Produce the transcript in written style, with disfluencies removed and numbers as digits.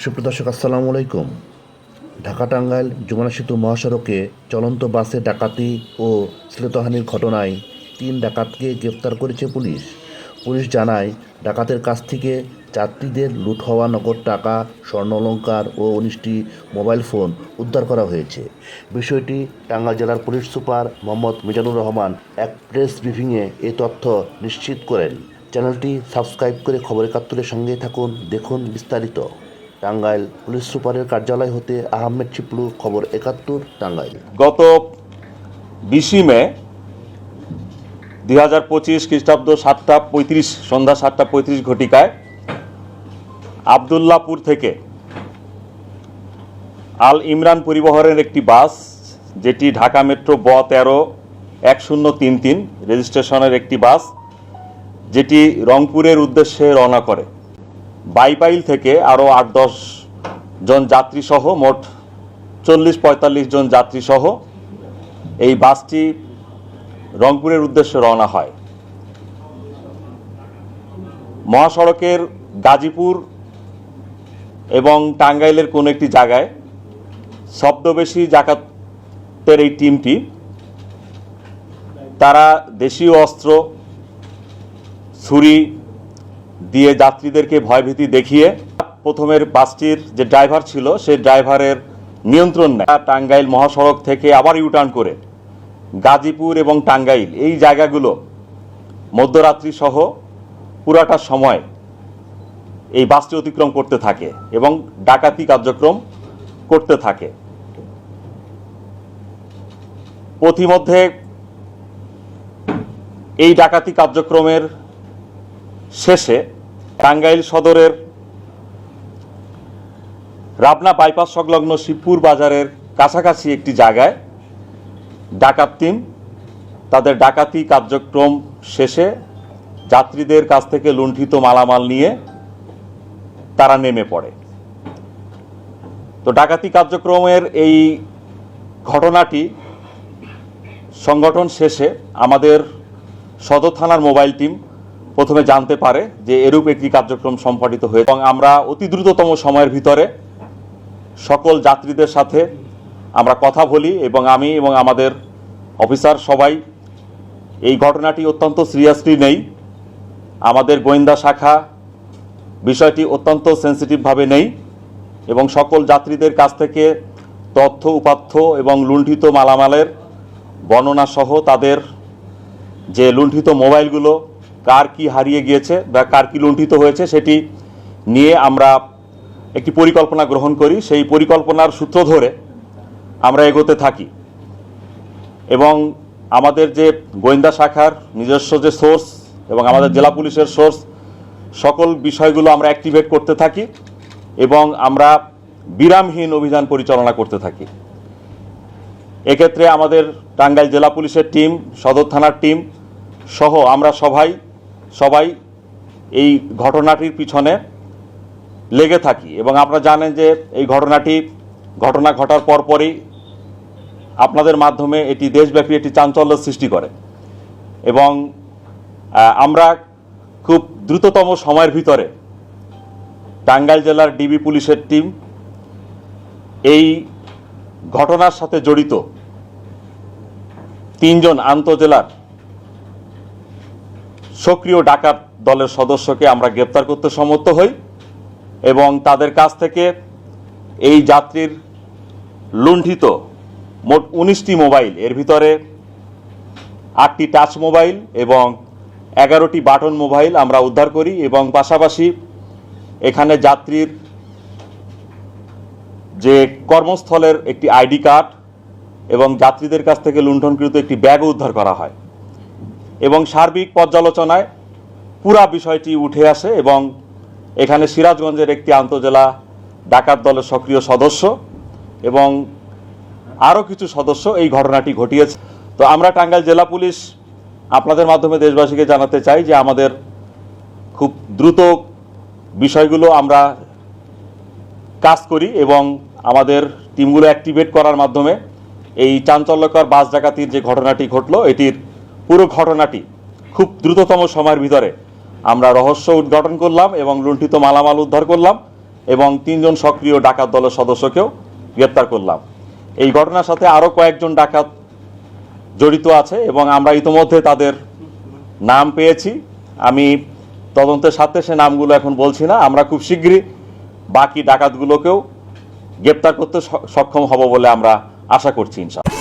সুপ্রিয় দর্শক, আসসালামু আলাইকুম। ঢাকা টাঙ্গাইল যমুনা সেতু মহাসড়কে চলন্ত বাসে ডাকাতি ও শ্লীলতাহানির ঘটনায় 3 ডাকাতকে গ্রেপ্তার করেছে পুলিশ। পুলিশ জানায়, ডাকাতের কাছ থেকে যাত্রীদের লুট হওয়া নগদ টাকা, স্বর্ণালংকার ও 19টি মোবাইল ফোন উদ্ধার করা হয়েছে। বিষয়টি টাঙ্গাইল জেলার পুলিশ সুপার মোহাম্মদ মিজানুর রহমান এক প্রেস ব্রিফিংয়ে এই তথ্য নিশ্চিত করেন। চ্যানেলটি সাবস্ক্রাইব করে খবর 71-এর সঙ্গে থাকুন, দেখুন বিস্তারিত। টাঙ্গাইল পুলিশ সুপারের কার্যালয় হতে আহমেদ চিপলু, খবর 71, টাঙ্গাইল। গত 20 মে 2025 খ্রিস্টাব্দ 7:35 সন্ধ্যা 7:35 ঘটিকায় আবদুল্লাপুর থেকে আল ইমরান পরিবহনের একটি বাস, যেটি ঢাকা মেট্রো ব13-1033 রেজিস্ট্রেশনের একটি বাস, যেটি রংপুরের উদ্দেশ্যে রওনা করে। বাইপাইল থেকে আরও 8-10 জন যাত্রী সহ মোট 40-45 জন যাত্রী সহ এই বাসটি রংপুরের উদ্দেশ্যে রওনা হয়। মহাসড়কের গাজীপুর এবং টাঙ্গাইলের কোনো একটি জায়গায় ছদ্মবেশী ডাকাতের এই টিমটি, তারা দেশীয় অস্ত্র, ছুরি দিয়ে যাত্রীদেরকে ভয়ভীতি দেখিয়ে প্রথমের বাসটির যে ড্রাইভার ছিল সেই ড্রাইভারের নিয়ন্ত্রণ নেয়। টাঙ্গাইল মহাসড়ক থেকে আবার ইউটার্ন করে গাজীপুর এবং টাঙ্গাইল এই জায়গাগুলো মধ্যরাত্রি সহ পুরাটা সময় এই বাসটি অতিক্রম করতে থাকে এবং ডাকাতি কার্যক্রম করতে থাকে। পথিমধ্যে এই ডাকাতি কার্যক্রমের শেষে টাঙ্গাইল সদরের রাবনা বাইপাস সংলগ্ন শিবপুর বাজারের কাছাকাছি একটি জায়গায় ডাকাত টিম তাদের ডাকাতি কার্যক্রম শেষে যাত্রীদের কাছ থেকে লুণ্ঠিত মালামাল নিয়ে তারা নেমে পড়ে। তো ডাকাতি কার্যক্রমের এই ঘটনাটি সংগঠন শেষে আমাদের সদর থানার মোবাইল টিম প্রথমে জানতে পারে যে এরূপ একটি কার্যক্রম সম্পাদিত হয়েছে, এবং আমরা অতি দ্রুততম সময়ের ভিতরে সকল যাত্রীদের সাথে আমরা কথা বলি এবং আমি এবং আমাদের অফিসার সবাই এই ঘটনাটি অত্যন্ত সিরিয়াসলি নেই। আমাদের গোয়েন্দা শাখা বিষয়টি অত্যন্ত সেন্সিটিভভাবে নেই এবং সকল যাত্রীদের কাছ থেকে তথ্য উপাত্ত এবং লুণ্ঠিত মালামালের বর্ণনা সহ তাদের যে লুণ্ঠিত মোবাইলগুলো কার কি হারিয়ে গিয়েছে বা কার কি লুণ্ঠিত হয়েছে সেটি নিয়ে আমরা একটি পরিকল্পনা গ্রহণ করি। সেই পরিকল্পনার সূত্র ধরে আমরা এগোতে থাকি এবং আমাদের যে গোয়েন্দা শাখার নিজস্ব যে সোর্স এবং আমাদের জেলা পুলিশের সোর্স, সকল বিষয়গুলো আমরা অ্যাক্টিভেট করতে থাকি এবং আমরা বিরামহীন অভিযান পরিচালনা করতে থাকি। এক্ষেত্রে আমাদের টাঙ্গাইল জেলা পুলিশের টিম, সদর থানার টিম সহ আমরা সবাই এই ঘটনাটির পিছনে লেগে থাকি এবং আপনারা জানেন যে এই ঘটনা ঘটার পরপরই আপনাদের মাধ্যমে এটি দেশব্যাপী একটি চাঞ্চল্য সৃষ্টি করে এবং আমরা খুব দ্রুততম সময়ের ভিতরে টাঙ্গাইল জেলার ডিবি পুলিশের টিম এই ঘটনার সাথে জড়িত 3 জন আন্তজেলার সক্রিয় ডাকাত দলের সদস্যকে আমরা গ্রেপ্তার করতে সমর্থ হই এবং তাদের কাছ থেকে এই যাত্রীর লুণ্ঠিত মোট 19টি মোবাইল, এর ভিতরে 8টি টাচ মোবাইল এবং 11টি বাটন মোবাইল আমরা উদ্ধার করি এবং পাশাপাশি এখানে যাত্রীর যে কর্মস্থলের একটি আইডি কার্ড এবং যাত্রীদের কাছ থেকে লুণ্ঠনকৃত একটি ব্যাগও উদ্ধার করা হয় এবং সার্বিক পর্যালোচনায় পুরা বিষয়টি উঠে আসে এবং এখানে সিরাজগঞ্জের একটি আন্তজেলা ডাকাত দলের সক্রিয় সদস্য এবং আরও কিছু সদস্য এই ঘটনাটি ঘটিয়েছে। তো আমরা টাঙ্গাইল জেলা পুলিশ আপনাদের মাধ্যমে দেশবাসীকে জানাতে চাই যে আমাদের খুব দ্রুত বিষয়গুলো আমরা কাজ করি এবং আমাদের টিমগুলো অ্যাক্টিভেট করার মাধ্যমে এই চাঞ্চল্যকর বাস ডাকাতির যে ঘটনাটি ঘটলো এটির পুরো ঘটনাটি খুব দ্রুততম সময়ের ভিতরে আমরা রহস্য উদ্ঘাটন করলাম এবং লুণ্ঠিত মালামাল উদ্ধার করলাম এবং 3 জন সক্রিয় ডাকাত দলের সদস্যকেও গ্রেপ্তার করলাম। এই ঘটনার সাথে আরও কয়েকজন ডাকাত জড়িত আছে এবং আমরা ইতোমধ্যে তাদের নাম পেয়েছি। আমি তদন্তের সাথে সে নামগুলো এখন বলছি না। আমরা খুব শীঘ্রই বাকি ডাকাতগুলোকেও গ্রেপ্তার করতে সক্ষম হব বলে আমরা আশা করছি ইনশাআল্লাহ।